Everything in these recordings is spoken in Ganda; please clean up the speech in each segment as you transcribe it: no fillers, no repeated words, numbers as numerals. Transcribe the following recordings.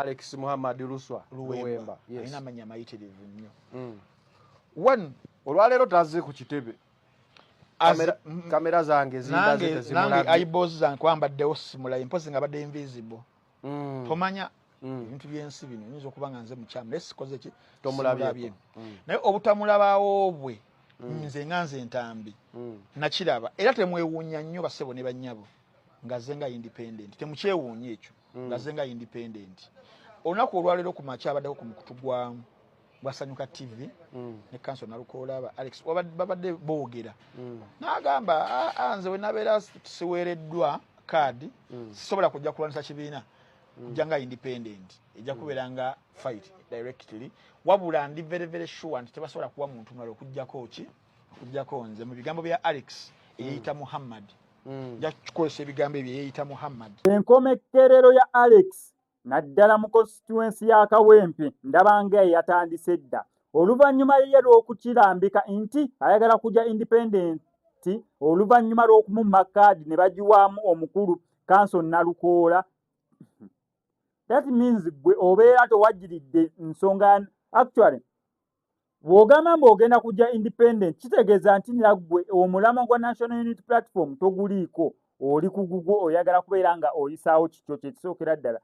Alex Muhammad Luswa Luwemba. Yes. Alina amanya mayitirivu nnyo. One olwaleero taze ku kitebe. Kamera zange zindaze zimulabi. Nange eyeballs zange kwambaddewo simulayi mpozi nga badde invisible. Tomanya ebintu byensi bino nyinza okuba nga nze mukyamu naye sikoze ki tomulabye. Naye obutamulabaawo bwe nze nganze entambi nakiraba era temwewuunya nnyo basebo ne bannyabo nga ze nga independent temukyewuunya ekyo nga ze nga independent. Olunaku olwaleero ku makya abaddeko ku mukutu gwasanyuka TV ne Council Nalukoola Alex babadde boogera n'agamba nze we nabeera siweereddwa kaadi sisobola kujja kulwanisa kibiina kujja nga independent ejja kubeera nga fight directly wabula ndi very very sure nti tebasobola kuwa muntu mulala okujjako nze mu bigambo bya Alex eyeyita Muhammad jakukozesa ebigambo ebyo eyeyita Muhammad. Enkomekerero ya Alex naddala mu constituency ya Kawempe ndabanga yatandise dda oluvannyuma ye lw'okukirambika nti ayagala kujja independent oluvannyuma lw'okumumma kaadi ne bagiwaamu omukulu Council Nalukoola. That means gwe obeera tewajjiridde nsonga actually bw'ogamba ogenda kujja independent kitegeeza nti nagwe omulama gwa National Unity Platform toguliiko oli ku gugwo oyagala kubeera nga oyisaawo kikyo kyekisookera ddala.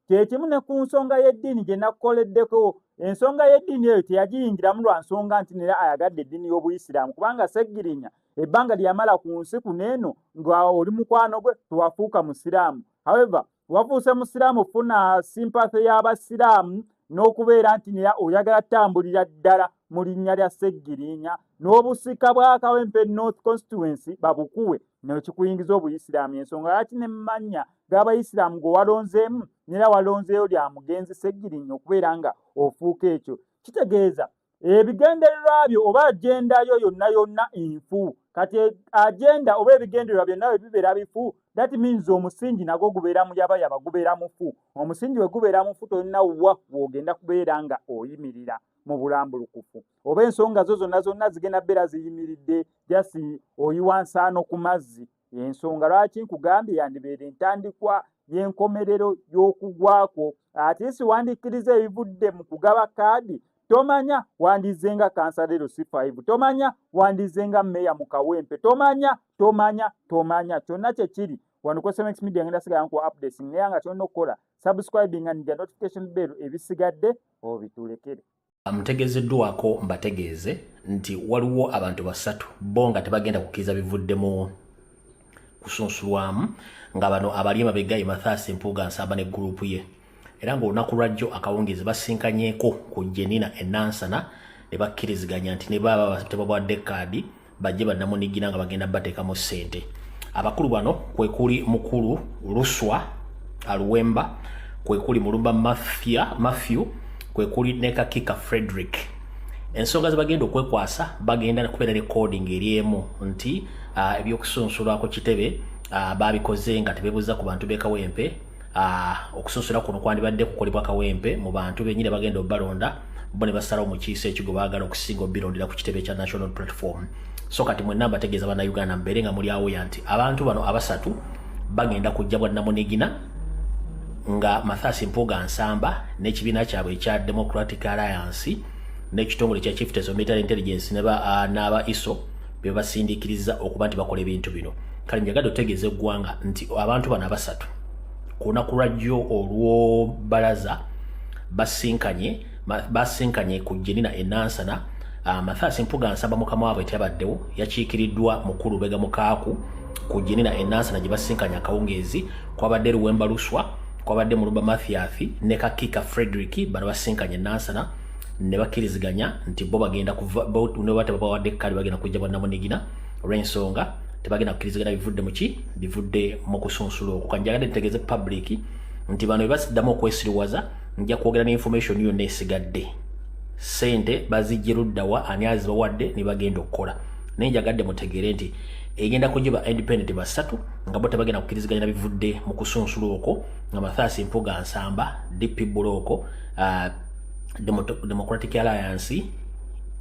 Kyekimu ne ku nsonga y'eddiini gye nakukoleddeko ensonga y'eddiini eyo teyagiyingiramu lwa nsonga nti nera ayagadde eddiini y'Obuyisiraamu kubanga Seggirinya ebbanga lyamala ku nsi kuneeno nga oli mukwano gwe tewafuuka musiraamu. However wafuuse musiraamu funa sympathy y'abasiraamu n'okubeera nti nera oyagala tambulira ddala mu linnya lya Seggirinya n'obusika bwa Kawempe North Constituency babukuwe nekikuyingiza Obuyisiraamu ensonga lwaki ne mmanya g'Abayisiraamu gwe walonzeemu nera walonzeeyo lya mugenzi Seggirinya okubeera nga ofuuka ekyo kitegeeza ebigendererwa byo oba agendayo yonna nfu kati agenda oba ebigendererwa byonna bwe bibeera bifu that means omusingi nagwo gubeera muyabayaba gubeera mufu. Omusingi we gubeera mufu tolina wa w'ogenda kubeera nga oyimirira mu bulambulukufu oba ensonga zo zonna zigenda beera ziyimiridde jasi oyiwa nsaano ku mazzi. Ensonga lwaki nkugambye yandibeera entandikwa y'enkomerero y'okugwako ate si wandiikiriza ebivudde mu kugaba kaadi tomanya wandizenga kansalero C5 tomanya wandizenga meya mu Kawempe tomanya kyonna kyekiri wano ku SMX Media ngenda sigala nku updates naye nga kyonna okukola subscribing and the notification bell ebisigadde obitulekere. Mutegezeddwako mbategeeze nti waliwo abantu basatu bo nga tebagenda kukkiriza bivuddemu kusunsulwamu nga bano abali emabega Mathias Mpuuga Nsamba ne gurupu ye era ng'olunaku lwajjo akawungeezi basinkanyeeko ku Jenina Enansana ne bakkiriziganya nti ne baba tebabwadde kaadi bajje bannamunigina nga bagenda bateekamu ssente. Abakulu bano kwe kuli mukulu Luswa Luwemba, kwe kuli Mulumba Matthew, kwe kuli Nekakika Frederick. Ensonga ze bagenda okwekwasa bagenda kubeera recording eriemu nti ebyokusunsulwako kitebe babikoze nga tebebuuza ku bantu b'e Kawempe. Okusunsula kuno kwandibadde kukolebwa Kawempe mu bantu bennyini bagenda obalonda bo ne basalawo mu kiiso ekyo baagala okusinga obirondera ku kitebe kya National Platform. So kati mwenna mbategeeza bana Uganda mbere nga muli awo yanti abantu bano abasatu bagenda kujja bwa Namunigina nga Mathias Mpuuga Nsamba n'ekibiina kyabwe ekya Democratic Alliance n'ekitongole kya Chieftains of Military Intelligence n'aba ISO be basindiikiriza okuba nti bakola ebintu bino. Kale njagadde otegeeza eggwanga nti abantu bano abasatu ku lunaku lwajjo olw'obbalaza basinkanye ku Jenina Enansana. Mathias Mpuuga Nsamba mukama waabwe teyabaddewo yakiikiriddwa mukulu Bega Mukaaku ku Jenina Enansana gye basinkanye akawungeezi kwabadde Luwemba Luswa kwabadde Mulumba Mathias ne Kakika Frederick bano basinkanye Enansana ne bakkiriziganya nti bo bagenda ne batabawadde kaadi bagenda kujja bwa Namunigina olw'ensonga tebagenda kukkirizigana bivudde muki bivudde mu kusunsula okwo. Kanjagadde ntegeeze public nti bano bebasiddamu okwesiriwaza nja kwogera n'information yonna esigadde sente bazijje luddawa ani azibawadde ne bagenda okukola naye njagadde mutegeere nti egenda kujiba independent basatu nga bo tebagenda kukkiriziganya bivudde mu kusunsula okwo nga Mathias Mpuuga Nsamba DP Buloko Democratic Alliance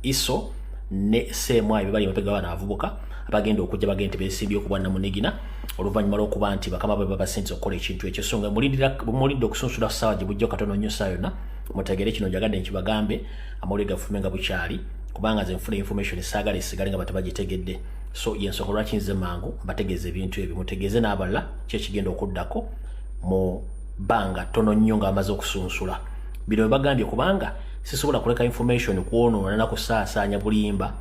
ISO ne CMI bali mapega bana avubuka abagenda okujja bagende besimbye okubwa Namunigina oluvanyuma lw'okuba nti bakama bwe babasinze okukola ekintu ekyo so nga mulidde okusunsula ssaawa gye bujja katono nnyo saa yonna mutegere kino njagadde nkibagambe amawulire gafume nga bukyali kubanga nze nfuna information esaagala esigale nga batabagitegedde so yensonga lwaki nze mangu mbategeeze ebintu ebyo mutegeeze n'abalala kyekigenda okuddako mu bbanga tono nnyo nga bamaze okusunsula bino bagambye kubanga sisobola kuleka information kwonoona na kusaasaanya bulimba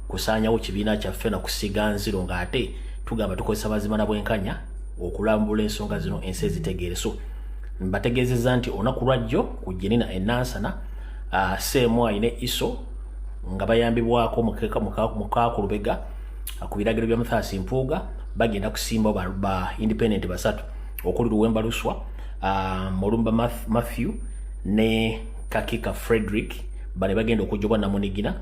kusaanyawo kibiina kyaffe na kusiga nziro ng'ate tugamba tukozesa mazima na bwenkanya okulambula ensonga zino ensi ezitegeere so mbategeezezza nti olunaku lwajjo ku Jenina Enansana CMI ne ISO nga bayambibwako mukaako Lubega ku biragiro bya Mathias Mpuuga bagenda kusimba ba independent basatu okuli Luwemba Luswa Mulumba Matthew ne Kakika Frederick bale bagenda okujjobwa Namunigina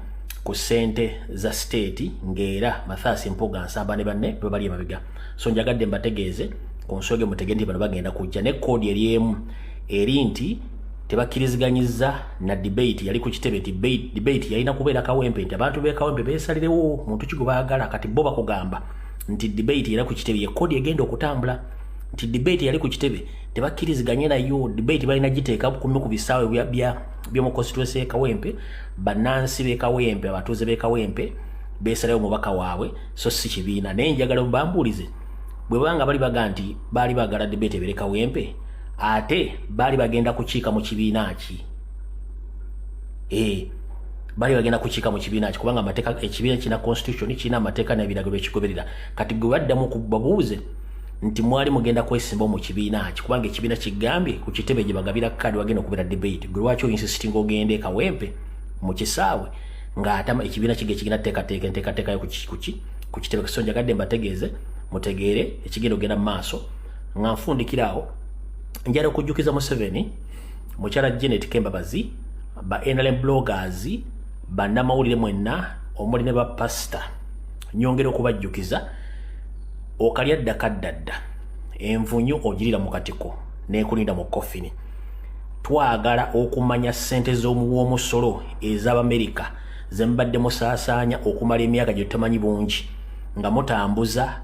ku sente za state ngera Mathias Mpuuga nsamba ne banne bali emabega so njagadde mbategeeze ku nsoge mutegende nti bano bagenda kujja ne kodi eriemu eri nti tebakkiriziganyizza na debate yali ku kitebe debate yalina kubeera Kawempe nti abantu be Kawempe beesalirewo muntu kigo baagala kati bo bakugamba nti debate yali ku kitebe ye kodi egenda okutambula nti debate yali ku kitebe tebakkiriziganye nayo debate balina giteeka ku bisaawe bya mu constituency ya Kawempe bannansi be Kawempe abatuuze be Kawempe beesalewo mubaka waabwe so si kibiina naye njagala mbambuulize bwe banga bali baga nti baali baagala debate ebere Kawempe ate baali bagenda kukiika mu kibiina ki baali bagenda kukiika mu kibiina ki kubanga amateeka ekibiina kina constitution kina amateeka n'ebiragiro ekigoberera kati gwe baddamu kubabuuze nti mwali mugenda kwesimba mu kibiina ki kubanga ekibiina kigambye ku kitebe gye bagabira kadi wagenda okubeera debate gwe lwaki insisting ogende Kawempe mu kisaawe ng'atama ekibiina kigenda teekateeka yo ku kitebe so njagadde mbategeeze mutegeere ekigenda ogenda mu maaso nga nfundikiraawo njala okujjukiza Museveni mukyala Janet Kembabazi ba NLM bloggers bannamawulire mwenna omuli ne bapasita nyongera okubajjukiza okalya ddakaddadda envunyu ogirira mu katiko n'ekulinda mu kofini twagala okumanya ssente z'omuwoomusolo ez'Abamerika ze mbadde musaasaanya okumala emyaka gye tutamanyi bungi nga mutambuza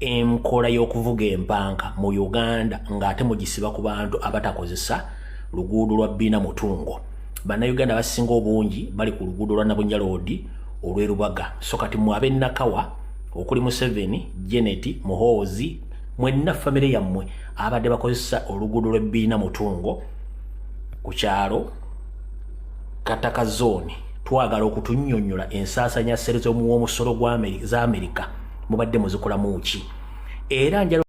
enkola y'okuvuga empanka mu Uganda ng'ate mugisiba ku bantu abatakozesa luguudo lwa Bina Mutungo bannayuganda basinga obungi bali ku luguudo lwa Nabunja Road olw'Erubaga so kati mwabe Nakawa okuli Museveni Janet Muhoozi mwenna famire yammwe abadde bakozesa oluguudo lwa Bina Mutungo ku kyalo Kataka zone twagala okutunnyonnyola ensaasanya ssente z'omuwoomusolo za Amerika mubadde muzikola muki era njala